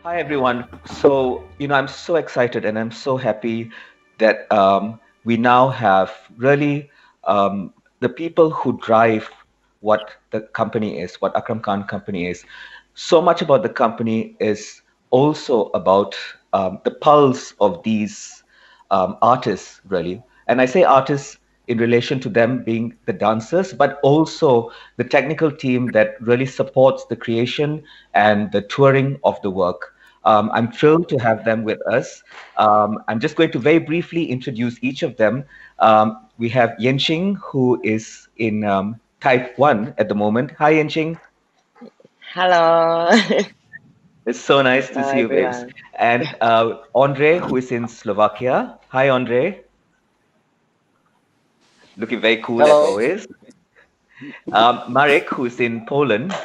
Hi, everyone. I'm so excited and I'm so happy that we now have really the people who drive what the company is, what Akram Khan company is. So much about the company is also about the pulse of these artists, really. And I say artists in relation to them being the dancers, but also the technical team that really supports the creation and the touring of the work. I'm thrilled to have them with us. I'm just going to very briefly introduce each of them. We have Yenqing, who is in Type 1 at the moment. Hi, Yenqing. Hello. It's so nice to Hello, see you, babes. everyone. And Andre, who is in Slovakia. Hi, Andre. Looking very cool as Hello. always. Marek, who's in Poland.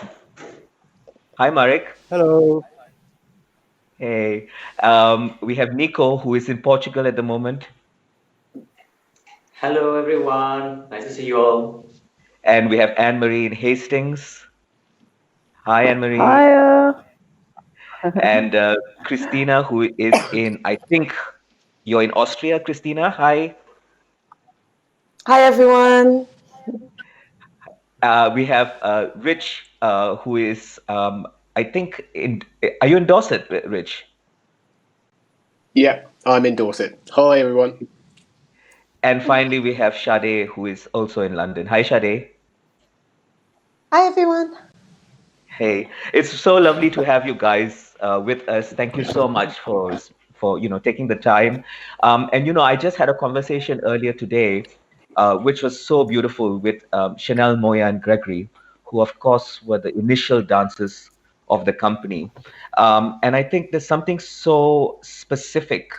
Hi, Marek. Hello. Hey. We have Nico, who is in Portugal at the moment. Hello everyone, nice to see you all. And we have Anne Marie in Hastings. Hi, Anne Marie. Hi. And Christina, who is in, I think you're in Austria, Christina. Hi. Hi, everyone. We have Rich, who is, I think, are you in Dorset, Rich? Yeah, I'm in Dorset. Hi, everyone. And finally, we have Sade, who is also in London. Hi, Sade. Hi, everyone. Hey, it's so lovely to have you guys with us. Thank you so much for taking the time. And I just had a conversation earlier today, which was so beautiful with Chanel, Moya, and Gregory, who of course were the initial dancers of the company. And I think there's something so specific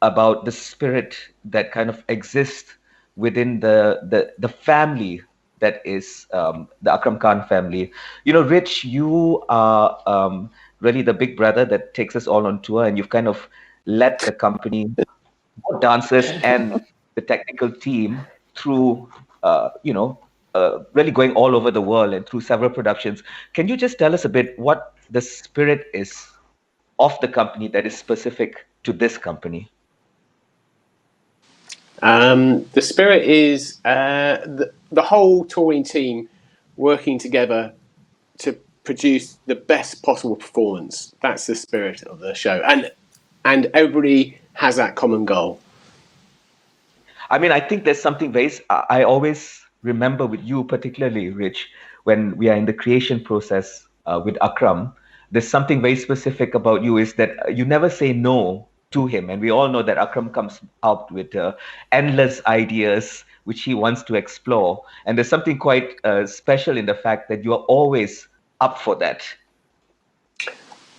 about the spirit that kind of exists within the family that is the Akram Khan family. Rich, you are really the big brother that takes us all on tour, and you've kind of led the company, both dancers and the technical team, through, really going all over the world and through several productions. Can you just tell us a bit what the spirit is of the company that is specific to this company? The spirit is the whole touring team working together to produce the best possible performance. That's the spirit of the show, and everybody has that common goal. I mean, I think there's something very, I always remember with you, particularly, Rich, when we are in the creation process with Akram, there's something very specific about you is that you never say no to him. And we all know that Akram comes out with endless ideas which he wants to explore. And there's something quite special in the fact that you are always up for that.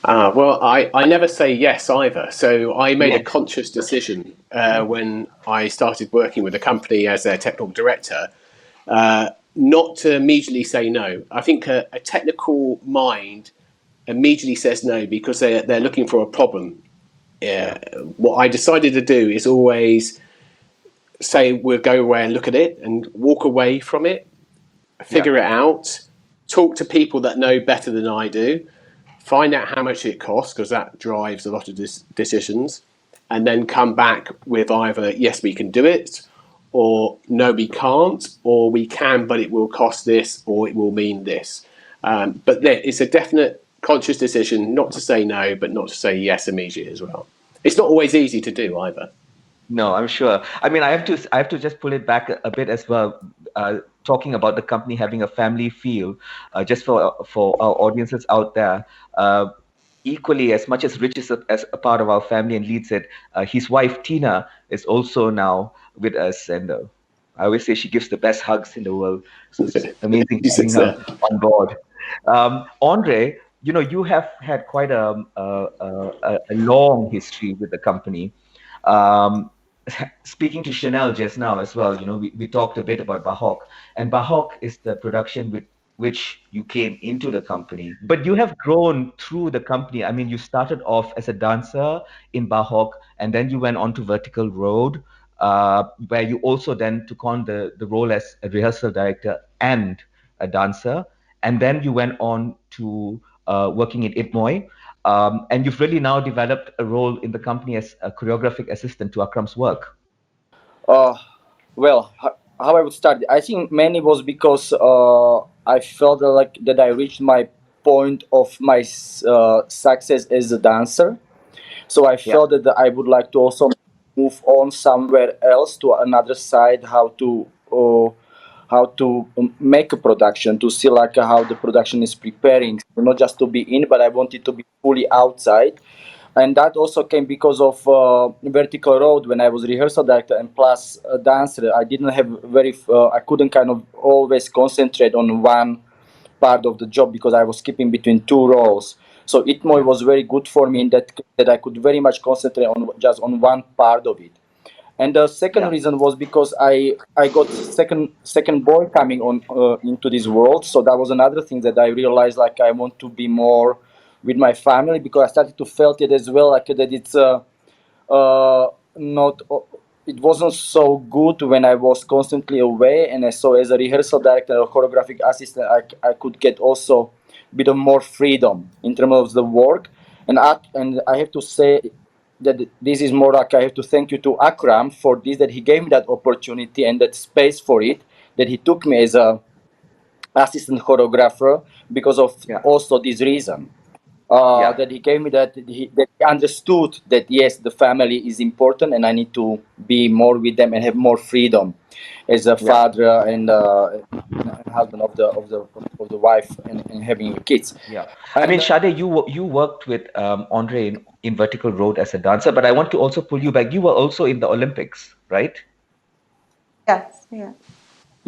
Well, I never say yes either. So I made a Yes. conscious decision when I started working with the company as their technical director not to immediately say no. I think a technical mind immediately says no because they're looking for a problem. Yeah. What I decided to do is always say we'll go away and look at it and walk away from it, Yeah. figure it out, talk to people that know better than I do, find out how much it costs because that drives a lot of decisions, and then come back with either yes we can do it, or no we can't, or we can but it will cost this or it will mean this. But it's a definite conscious decision not to say no, but not to say yes immediately as well. It's not always easy to do either. No, I'm sure. I mean, I have to just pull it back a bit as well. Talking about the company having a family feel, just for our audiences out there. Equally, as much as Rich is as a part of our family and leads it, his wife Tina is also now with us, and I always say she gives the best hugs in the world. So it's amazing She having sits her there. on board. Andre, you have had quite a long history with the company. Um, Speaking to Chanel just now as well, we talked a bit about Bahok, and Bahok is the production with which you came into the company. But you have grown through the company. I mean, you started off as a dancer in Bahok, and then you went on to Vertical Road, where you also then took on the role as a rehearsal director and a dancer. And then you went on to working in Ipmoy. and you've really now developed a role in the company as a choreographic assistant to Akram's work. Uh, well, how I would start? I think mainly was because I felt like that I reached my point of my success as a dancer. So I Yeah, felt that I would like to also move on somewhere else to another side, how to make a production, to see like how the production is preparing, not just to be in, but I wanted to be fully outside. And that also came because of vertical road when I was rehearsal director and plus a dancer. I didn't have I couldn't kind of always concentrate on one part of the job because I was skipping between two roles. So Itmoy yeah, was very good for me in that I could very much concentrate on just on one part of it. And the second yeah, reason was because I got second boy coming on into this world. So that was another thing that I realized like I want to be more with my family because I started to felt it as well like that it's not it wasn't so good when I was constantly away, and so as a rehearsal director or choreographic assistant, I could get also a bit of more freedom in terms of the work, and I have to say that this is more like I have to thank you to Akram for this, that he gave me that opportunity and that space for it, that he took me as a assistant choreographer because of yeah, also this reason, yeah, that he gave me that he understood that yes, the family is important and I need to be more with them and have more freedom as a yeah, father and husband of the wife and having kids. yeah. I And mean, Sade, you worked with Andre in Vertical Road as a dancer, but I want to also pull you back. You were also in the Olympics, right? Yes, yeah.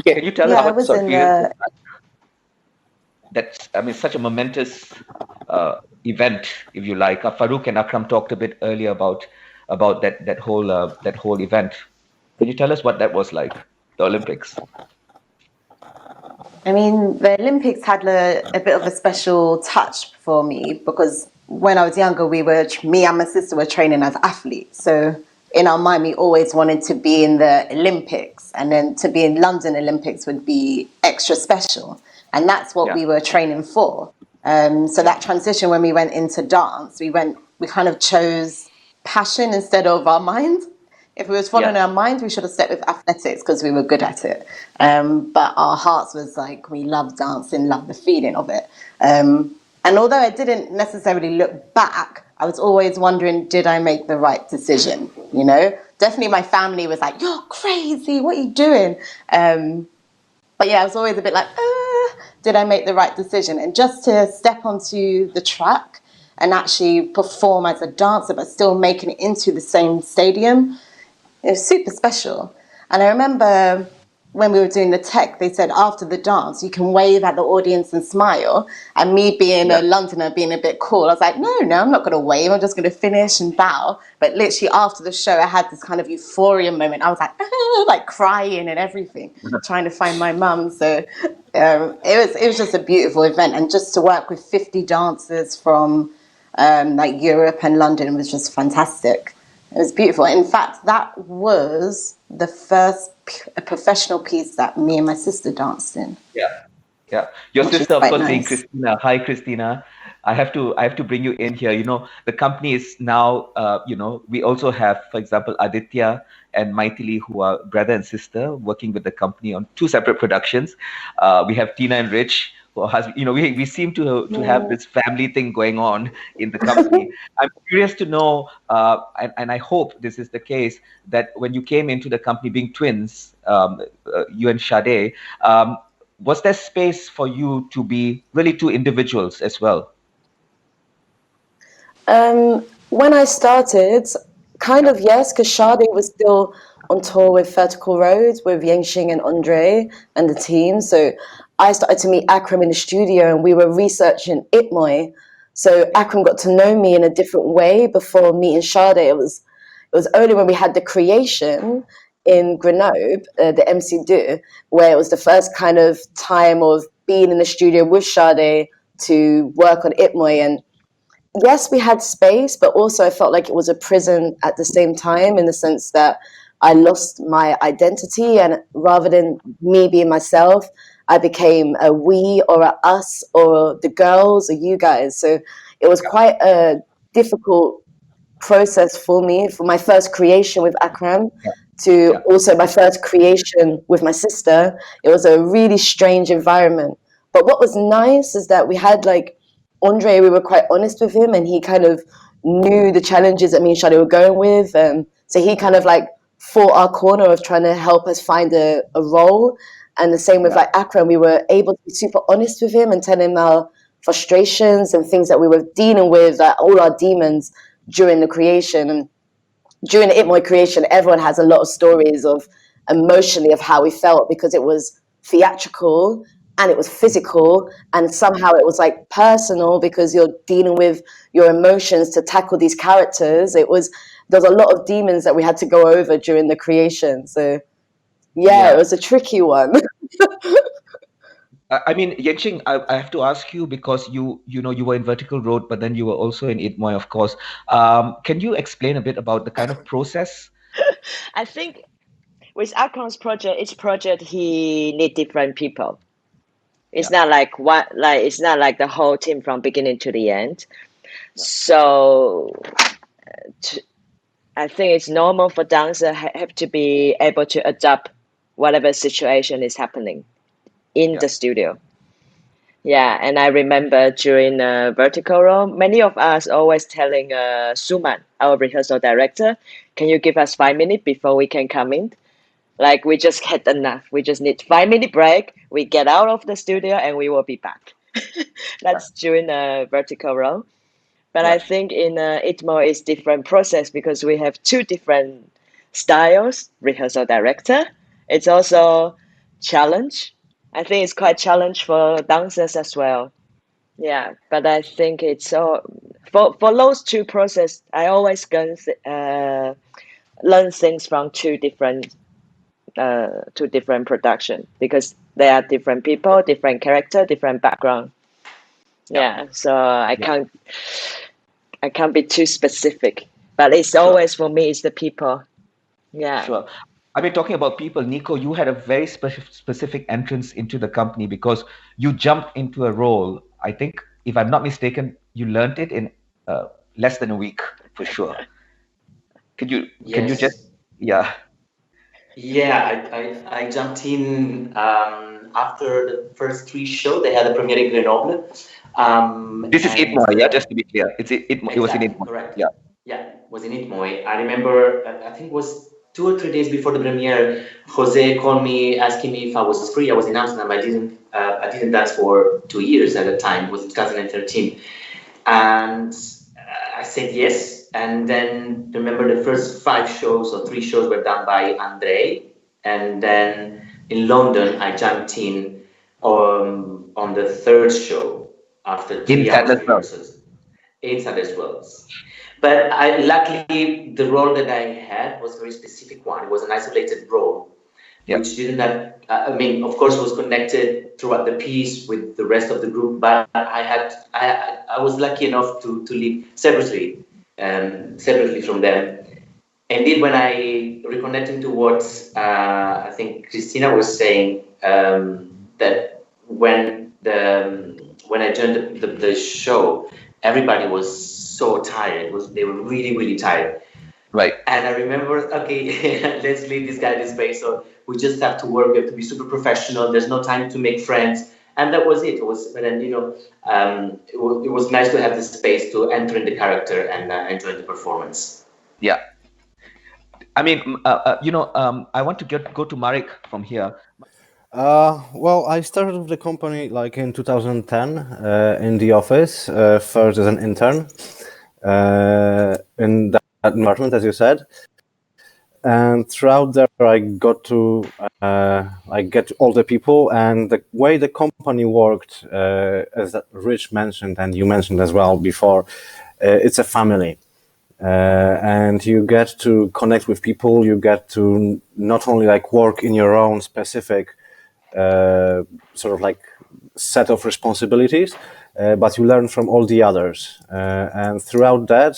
yeah, Can you tell us Yeah, I what was that in experience was the. like? That's, I mean, such a momentous event, if you like. Farouk and Akram talked a bit earlier about that whole event. Can you tell us what that was like, the Olympics? I mean, the Olympics had a bit of a special touch for me because when I was younger, me and my sister were training as athletes. So in our mind, we always wanted to be in the Olympics, and then to be in London Olympics would be extra special, and that's what Yeah, we were training for. So yeah, that transition when we went into dance, we kind of chose passion instead of our mind. If we was yeah, following our mind, we should have stuck with athletics because we were good at it. But our hearts was like we love dancing, love the feeling of it. And although I didn't necessarily look back, I was always wondering, did I make the right decision? You know, definitely my family was like, "You're crazy. What are you doing?" But yeah, I was always a bit like, did I make the right decision? And just to step onto the track and actually perform as a dancer, but still making it into the same stadium, it was super special. And I remember when we were doing the tech, they said after the dance, you can wave at the audience and smile. And me being yeah. a Londoner, being a bit cool, I was like, no, I'm not going to wave. I'm just going to finish and bow. But literally after the show, I had this kind of euphoria moment. I was like, like crying and everything, trying to find my mum. So it was just a beautiful event. And just to work with 50 dancers from like Europe and London was just fantastic. It was beautiful. In fact, that was the first professional piece that me and my sister danced in, Yeah. Yeah, your which was sister, of quite course, being nice. Christina. Hi, Christina. I have to bring you in here. You know, the company is now. We also have, for example, Aditya and Maithili, who are brother and sister, working with the company on two separate productions. We have Tina and Rich, who has. We seem to have Yeah. this family thing going on in the company. I'm curious to know, and I hope this is the case, that when you came into the company, being twins, you and Sade. Was there space for you to be really two individuals as well? When I started, kind Yeah, of yes, because Sade was still on tour with Vertical Roads with Yangxing and Andre and the team. So I started to meet Akram in the studio and we were researching Itmoy. So yeah, Akram got to know me in a different way before meeting Sade. It was only when we had the creation in Grenoble, the MC2, where it was the first kind of time of being in the studio with Sade to work on Itmoy. And yes, we had space, but also I felt like it was a prison at the same time in the sense that I lost my identity. And rather than me being myself, I became a we or a us or the girls or you guys. So it was quite a difficult process for me, for my first creation with Akram to also my first creation with my sister. It was a really strange environment. But what was nice is that we had like Andre, we were quite honest with him, and he kind of knew the challenges that me and Shadi were going with. So he kind of like fought our corner of trying to help us find a role. And the same with like Akram, we were able to be super honest with him and tell him our frustrations and things that we were dealing with, like all our demons during the creation. And during the Itmoy creation, everyone has a lot of stories of emotionally of how we felt, because it was theatrical and it was physical, and somehow it was like personal because you're dealing with your emotions to tackle these characters. There's a lot of demons that we had to go over during the creation. So it was a tricky one. I mean, Yenching, I have to ask you, because you were in Vertical Road, but then you were also in Itmoy, of course. Can you explain a bit about the kind of process? I think with Akron's project, each project he need different people. It's not like it's not like the whole team from beginning to the end. So I think it's normal for dancer have to be able to adapt whatever situation is happening in the studio. Yeah, and I remember during Vertical Row, many of us always telling Suman, our rehearsal director, can you give us 5 minutes before we can come in? Like, we just had enough. We just need 5 minute break. We get out of the studio and we will be back. That's during the Vertical Row. But I think in Itmo it's different process because we have two different styles, rehearsal director. It's also challenge. I think it's quite challenge for dancers as well. Yeah, but I think it's all for those two process. I always learn things from two different production because they are different people, different character, different background. Yeah, so I can't be too specific, but it's always for me. It's the people. Yeah. Sure. I mean, talking about people, Nico, you had a very specific entrance into the company because you jumped into a role. I think, if I'm not mistaken, you learned it in less than a week, for sure. Can you just, Yeah, I jumped in after the first three shows. They had a premiere in Grenoble. This is And Itmoy, yeah, just to be clear. It was in exactly Itmoy. correct. Yeah. Yeah, was in Itmoy. I remember, I think it was 2 or 3 days before the premiere. Jose called me asking me if I was free. I was in Amsterdam. I didn't dance for 2 years at the time. It was 2013, and I said yes. And then remember the first 5 shows or 3 shows were done by Andre, and then in London I jumped in on the third show after 3 hours Inside as well. rehearsals inside as well. But luckily the role that I had was a very specific one. It was an isolated role, which didn't have. I mean, of course, was connected throughout the piece with the rest of the group. But I was lucky enough to live separately from them. Indeed, when I reconnecting to what I think Christina was saying, that when I joined the show, everybody was so tired. They were really, really tired. Right. And I remember, okay, let's leave this guy this space. So we just have to work. We have to be super professional. There's no time to make friends. And that was it. But then, it was nice to have the space to enter in the character and enjoy the performance. Yeah. I mean, I want to go to Marek from here. Well, I started with the company like in 2010 in the office, first as an intern in that department, as you said. And throughout there, I got to get all the people, and the way the company worked, as Rich mentioned and you mentioned as well before, it's a family. And you get to connect with people. You get to not only like work in your own specific sort of like set of responsibilities, but you learn from all the others. And throughout that,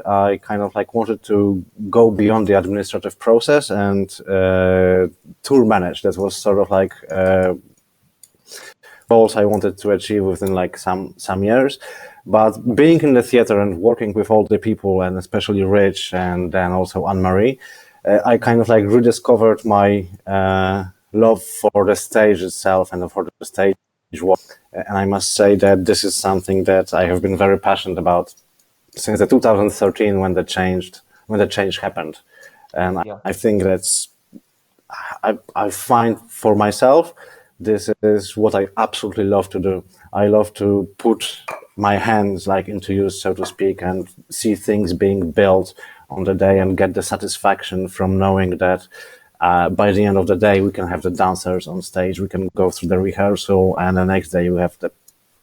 I kind of like wanted to go beyond the administrative process and tour manage. That was sort of like goals I wanted to achieve within like some years. But being in the theater and working with all the people, and especially Rich and then also Anne-Marie, I kind of like rediscovered my love for the stage itself and for the stage work. And I must say that this is something that I have been very passionate about since the 2013 when the change happened. And Yeah. I think I find for myself, this is what I absolutely love to do. I love to put my hands like into use, so to speak, and see things being built on the day and get the satisfaction from knowing that by the end of the day we can have the dancers on stage, we can go through the rehearsal, and the next day we have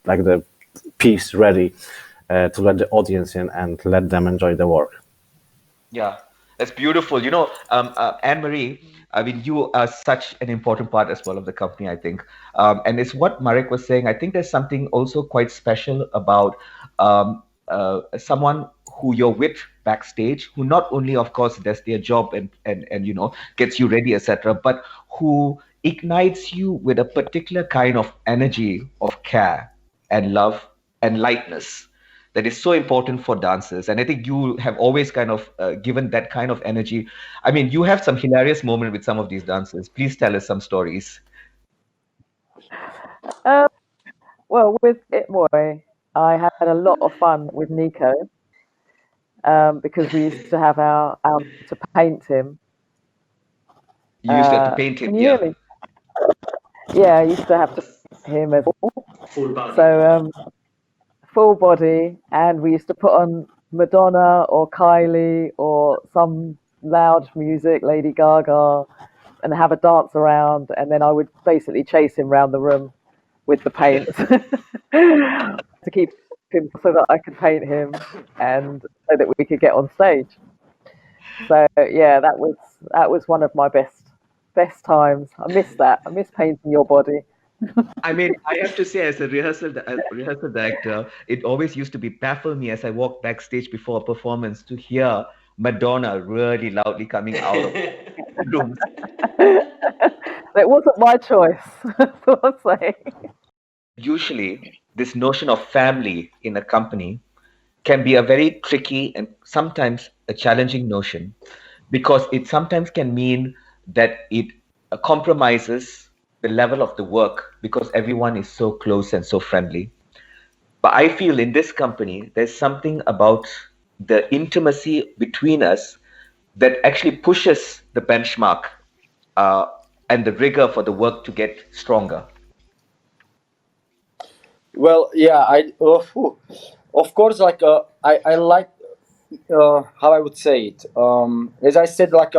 the piece ready to let the audience in and let them enjoy the work. Yeah, that's beautiful. Anne Marie, I mean, you are such an important part as well of the company, I think. And it's what Marek was saying. I think there's something also quite special about someone who you're with backstage, who not only, of course, does their job and gets you ready, etc., but who ignites you with a particular kind of energy of care and love and lightness that is so important for dancers. And I think you have always kind of given that kind of energy. I mean, you have some hilarious moment with some of these dancers. Please tell us some stories. Well, with It Boy, I had a lot of fun with Nico because we used to have our to paint him. You used to have to paint him, Can you yeah. hear me? Yeah, I used to have to paint him as well. Full body. So full body, and we used to put on Madonna or Kylie or some loud music, Lady Gaga, and have a dance around, and then I would basically chase him around the room with the paint to keep him so that I could paint him and so that we could get on stage. So yeah, that was one of my best times. I miss that. I miss painting your body. I mean, I have to say, as a rehearsal director, it always used to be baffle me as I walked backstage before a performance to hear Madonna really loudly coming out of rooms. It wasn't my choice. That's what I'm saying. Usually, this notion of family in a company can be a very tricky and sometimes a challenging notion because it sometimes can mean that it compromises the level of the work because everyone is so close and so friendly. But I feel in this company, there's something about the intimacy between us that actually pushes the benchmark uh, and the rigor for the work to get stronger. Well, yeah, of course, like I like how I would say it. As I said, like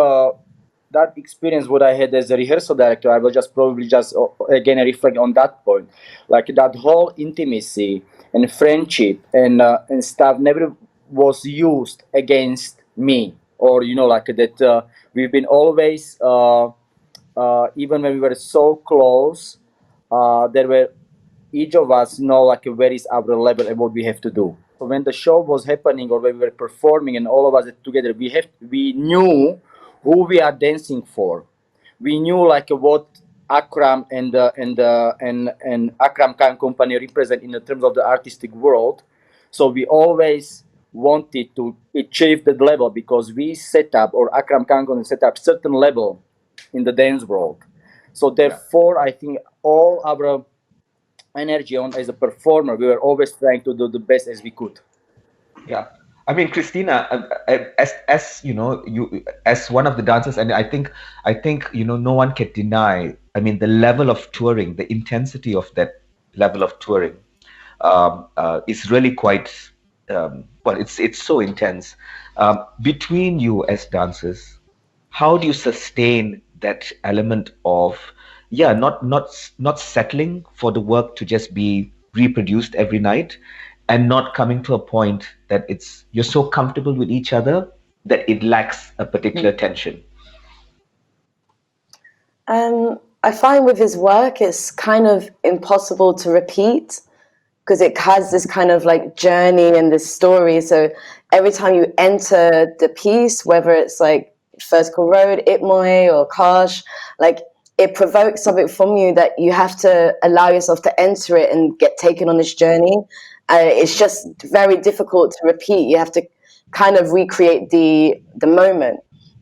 that experience what I had as a rehearsal director, I will just probably just again reflect on that point, like that whole intimacy and friendship and stuff never was used against me, or like that. We've been always, even when we were so close, there were each of us know like where is our level and what we have to do. So when the show was happening or when we were performing and all of us together, we knew who we are dancing for. We knew like what Akram and Akram Khan company represent in the terms of the artistic world. So we always wanted to achieve that level because we set up, or Akram Khan company set up certain level in the dance world. So Yeah. therefore, I think all our energy on as a performer, we were always trying to do the best as we could. Yeah. I mean, Christina, as you as one of the dancers, and I think no one can deny. I mean, the level of touring, the intensity of that level of touring, is really quite well. It's so intense. Between you as dancers, how do you sustain that element of, yeah, not settling for the work to just be reproduced every night, and not coming to a point that you're so comfortable with each other that it lacks a particular tension? I find with his work, it's kind of impossible to repeat because it has this kind of like journey and this story. So every time you enter the piece, whether it's like Vertical Road, Itmoy, or Kosh, like it provokes something from you that you have to allow yourself to enter it and get taken on this journey. It's just very difficult to repeat. You have to kind of recreate the moment.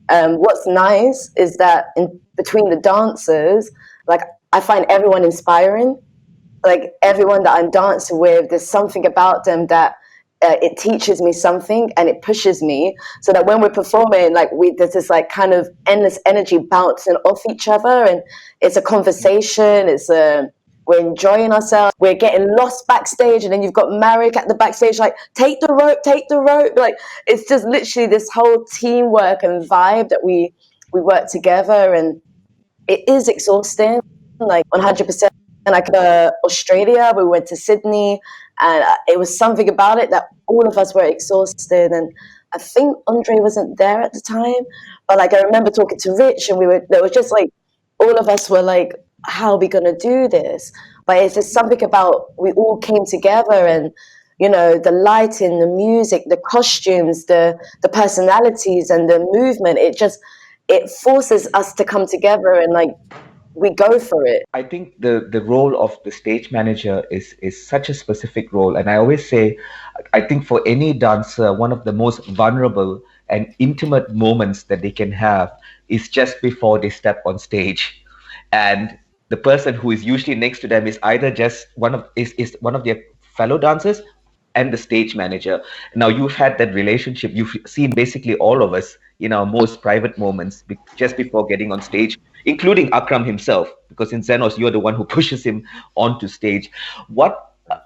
What's nice is that in between the dancers, like I find everyone inspiring. Like everyone that I'm dancing with, there's something about them that it teaches me something and it pushes me, so that when we're performing, like there's this like kind of endless energy bouncing off each other, and it's a conversation. We're enjoying ourselves. We're getting lost backstage, and then you've got Marek at the backstage, like take the rope, take the rope. Like it's just literally this whole teamwork and vibe that we work together, and it is exhausting, like 100%. Like Australia, we went to Sydney, and it was something about it that all of us were exhausted. And I think Andre wasn't there at the time, but like I remember talking to Rich, and there was just like all of us were like, "How are we gonna do this?" But it's just something about we all came together, and the lighting, the music, the costumes, the personalities, and the movement. It forces us to come together and like we go for it. I think the role of the stage manager is such a specific role, and I always say, I think for any dancer, one of the most vulnerable and intimate moments that they can have is just before they step on stage, and the person who is usually next to them is either just one of their fellow dancers and the stage manager. Now you've had that relationship. You've seen basically all of us in our most private moments just before getting on stage, including Akram himself, because in Xenos, you're the one who pushes him onto stage.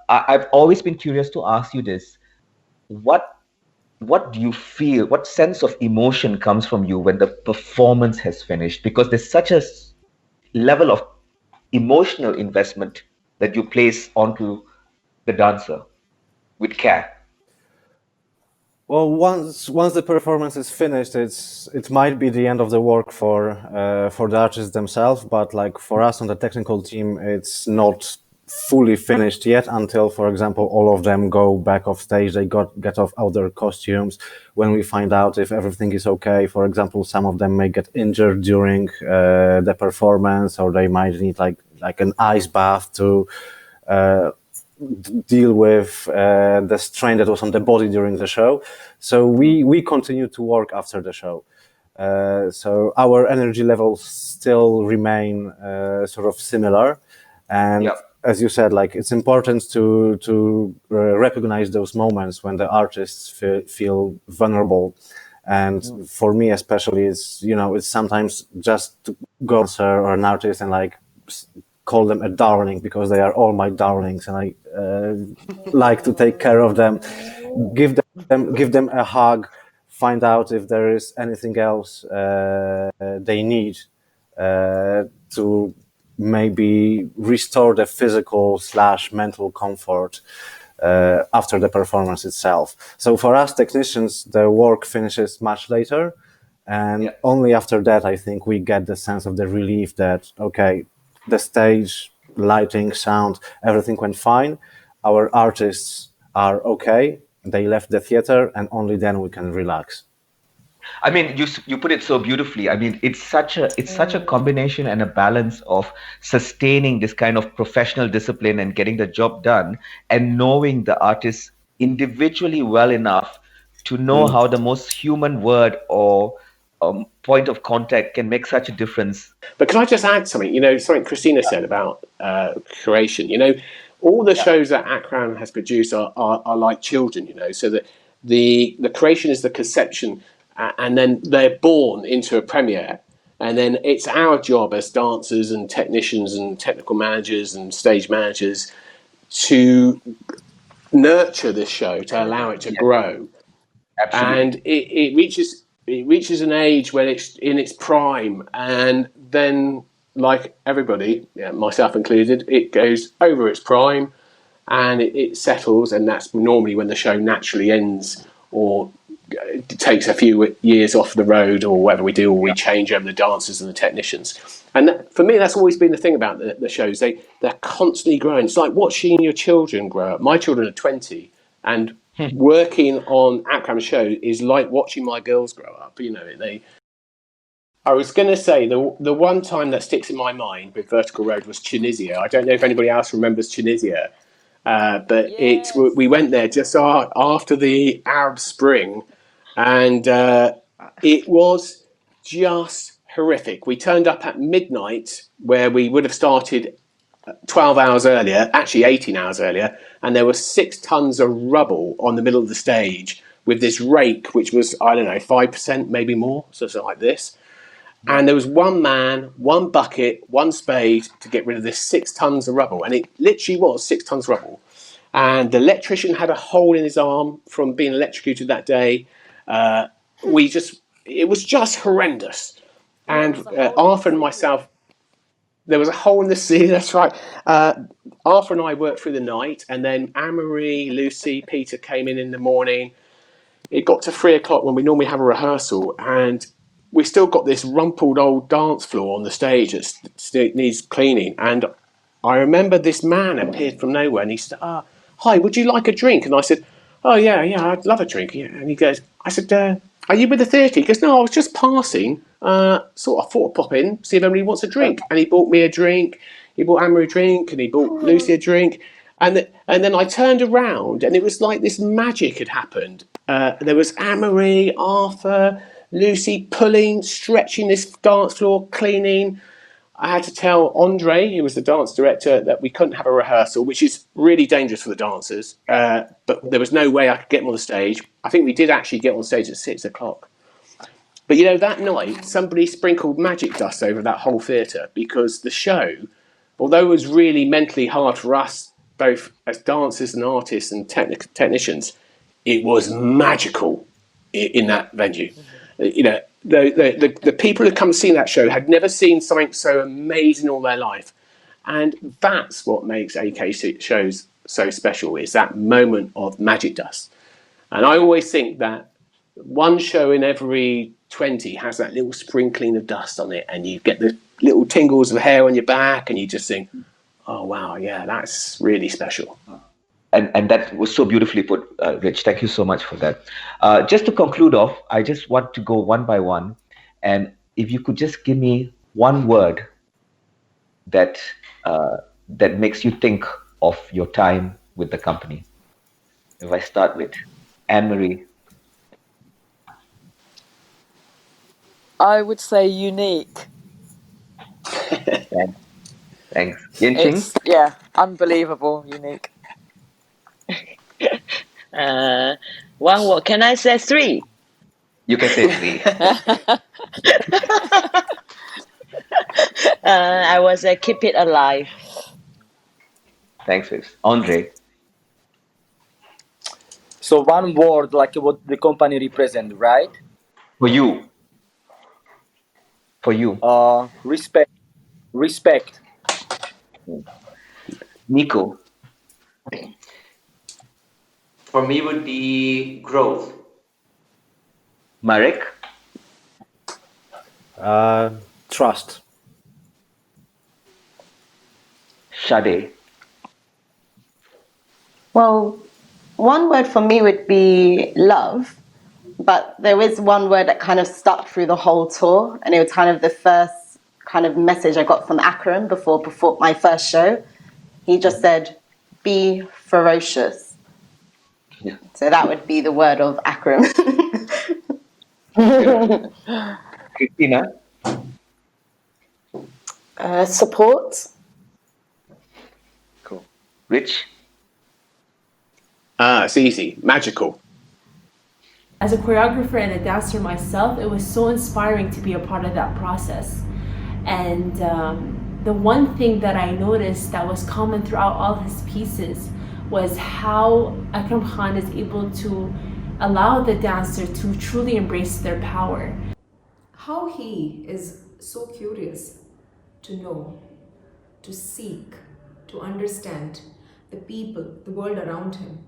I've always been curious to ask you this. What what do you feel? What sense of emotion comes from you when the performance has finished? Because there's such a level of emotional investment that you place onto the dancer with care. Well, once the performance is finished, it might be the end of the work for the artists themselves, but like for us on the technical team, it's not fully finished yet until, for example, all of them go back off stage. They get off out their costumes. When we find out if everything is okay, for example, some of them may get injured during the performance, or they might need like an ice bath to deal with the strain that was on the body during the show. So we continue to work after the show. So our energy levels still remain sort of similar. And Yeah. as you said, like it's important to recognize those moments when the artists feel vulnerable. And for me especially, it's sometimes just to go or an artist and like call them a darling, because they are all my darlings, and I like to take care of them, give them a hug, find out if there is anything else they need to maybe restore the physical / mental comfort after the performance itself. So for us technicians, the work finishes much later, and only after that I think we get the sense of the relief that, okay, the stage, lighting, sound, everything went fine. Our artists are okay. They left the theater, and only then we can relax. I mean, you put it so beautifully. I mean, it's such a combination and a balance of sustaining this kind of professional discipline and getting the job done, and knowing the artist individually well enough to know how the most human word or point of contact can make such a difference. But can I just add something? Something Christina said about creation. All the shows that Akram has produced are like children. So that the creation is the conception, and then they're born into a premiere, and then it's our job as dancers and technicians and technical managers and stage managers to nurture this show, to allow it to grow. Absolutely. And it reaches an age when it's in its prime, and then, like everybody, myself included, it goes over its prime, and it settles, and that's normally when the show naturally ends, or it takes a few years off the road, or whatever we do, or we change over the dancers and the technicians. And for me, that's always been the thing about the shows. They're constantly growing. It's like watching your children grow up. My children are 20, and working on Akram's show is like watching my girls grow up. I was going to say the one time that sticks in my mind with Vertical Road was Tunisia. I don't know if anybody else remembers Tunisia, but we went there just after the Arab Spring, and it was just horrific. We turned up at midnight where we would have started 12 hours earlier, actually 18 hours earlier, and there were 6 tons of rubble on the middle of the stage with this rake, which was, I don't know, 5%, maybe more, so something like this. And there was one man, one bucket, one spade to get rid of this 6 tons of rubble. And it literally was 6 tons of rubble. And the electrician had a hole in his arm from being electrocuted that day. It was just horrendous. And Arthur and myself, there was a hole in the ceiling, that's right. Arthur and I worked through the night. And then Anne-Marie, Lucy, Peter came in the morning. It got to 3 o'clock when we normally have a rehearsal, and we still got this rumpled old dance floor on the stage that needs cleaning. And I remember this man appeared from nowhere, and he said, "Hi, would you like a drink?" And I said, "Oh yeah, I'd love a drink." Yeah. And he goes, I said, "Are you with the theatre?" He goes, "No, I was just passing. Sort of thought I'd pop in, see if anybody wants a drink." And he bought me a drink. He bought Anne-Marie a drink, and he bought Lucy a drink. And then I turned around, and it was like this magic had happened. There was Anne-Marie, Arthur, Lucy pulling, stretching this dance floor, cleaning. I had to tell Andre, who was the dance director, that we couldn't have a rehearsal, which is really dangerous for the dancers. But there was no way I could get them on the stage. I think we did actually get on stage at 6 o'clock. But that night, somebody sprinkled magic dust over that whole theatre, because the show, although it was really mentally hard for us, both as dancers and artists and technicians, it was magical in that venue. The people who come see that show had never seen something so amazing all their life. And that's what makes AK shows so special, is that moment of magic dust. And I always think that one show in every 20 has that little sprinkling of dust on it, and you get the little tingles of hair on your back, and you just think, oh wow, yeah, that's really special. And that was so beautifully put, Rich. Thank you so much for that. Just to conclude off, I just want to go one by one, and if you could just give me one word that makes you think of your time with the company. If I start with Anne-Marie. I would say unique. Thanks. Yin-Ching? It's, unbelievable, unique. One word. Can I say 3? You can say 3. I was keep it alive. Thanks, Vips. Andre. So one word, like what the company represents, right? For you. Respect. Respect. Nico. For me, would be growth. Marek. Trust. Shade. Well, one word for me would be love, but there is one word that kind of stuck through the whole tour, and it was kind of the first kind of message I got from Akram before my first show. He just said, "Be ferocious." Yeah. So that would be the word of Akram. Christina. Support. Cool. Rich. It's easy. Magical. As a choreographer and a dancer myself, it was so inspiring to be a part of that process. And the one thing that I noticed that was common throughout all his pieces was how Akram Khan is able to allow the dancer to truly embrace their power. How he is so curious to know, to seek, to understand the people, the world around him.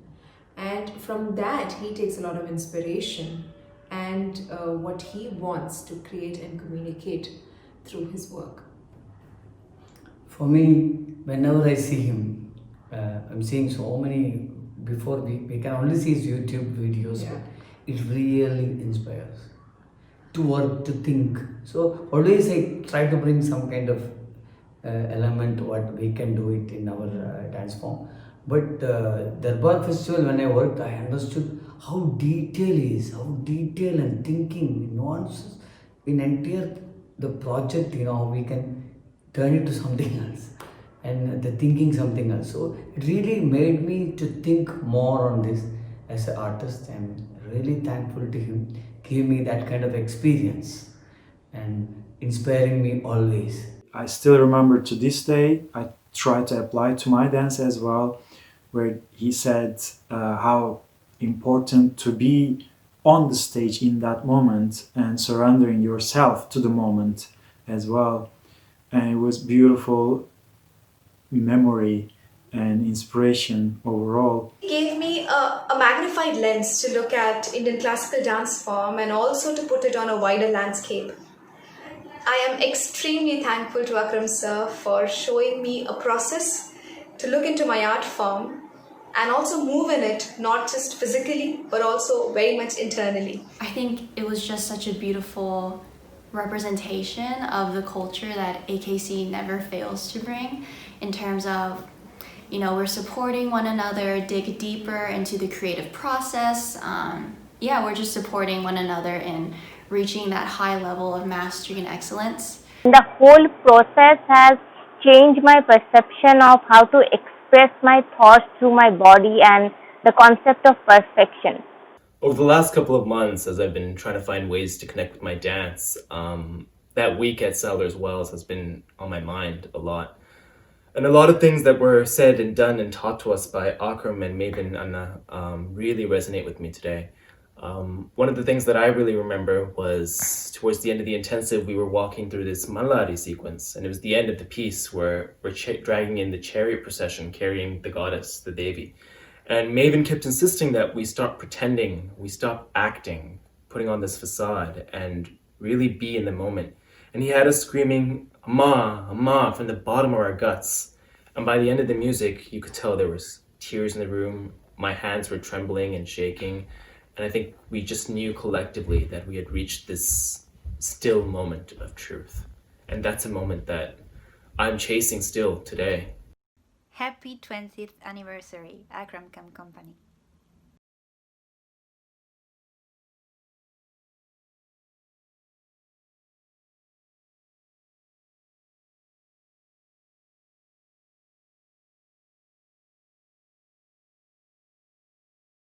And from that, he takes a lot of inspiration and what he wants to create and communicate through his work. For me, whenever I see him, I'm seeing so many, before we can only see his YouTube videos, but it really inspires. to work, to think. So always I try to bring some kind of element what we can do it in our dance form. But Darbar Festival, when I worked, I understood how how detail and thinking, nuances in entire the project, how we can turn it to something else and the thinking something else. So it really made me to think more on this as an artist. I'm really thankful to him, give me that kind of experience and inspiring me always. I still remember to this day, I try to apply to my dance as well, where he said how important to be on the stage in that moment and surrendering yourself to the moment as well. And it was beautiful memory and inspiration overall. It gave me a magnified lens to look at Indian classical dance form and also to put it on a wider landscape. I am extremely thankful to Akram sir for showing me a process to look into my art form and also move in it, not just physically, but also very much internally. I think it was just such a beautiful representation of the culture that AKC never fails to bring in terms of, we're supporting one another, dig deeper into the creative process. We're just supporting one another in reaching that high level of mastery and excellence. The whole process has changed my perception of how to express my thoughts through my body and the concept of perfection. Over the last couple of months, as I've been trying to find ways to connect with my dance, that week at Sellers Wells has been on my mind a lot. And a lot of things that were said and done and taught to us by Akram and Maven Anna really resonate with me today. One of the things that I really remember was towards the end of the intensive, we were walking through this Malari sequence, and it was the end of the piece where we're dragging in the chariot procession carrying the goddess, the Devi. And Maven kept insisting that we stop pretending, we stop acting, putting on this facade, and really be in the moment. And he had us screaming, "Amma, Amma," from the bottom of our guts. And by the end of the music, you could tell there was tears in the room. My hands were trembling and shaking. And I think we just knew collectively that we had reached this still moment of truth. And that's a moment that I'm chasing still today. Happy 20th anniversary, Akram Company.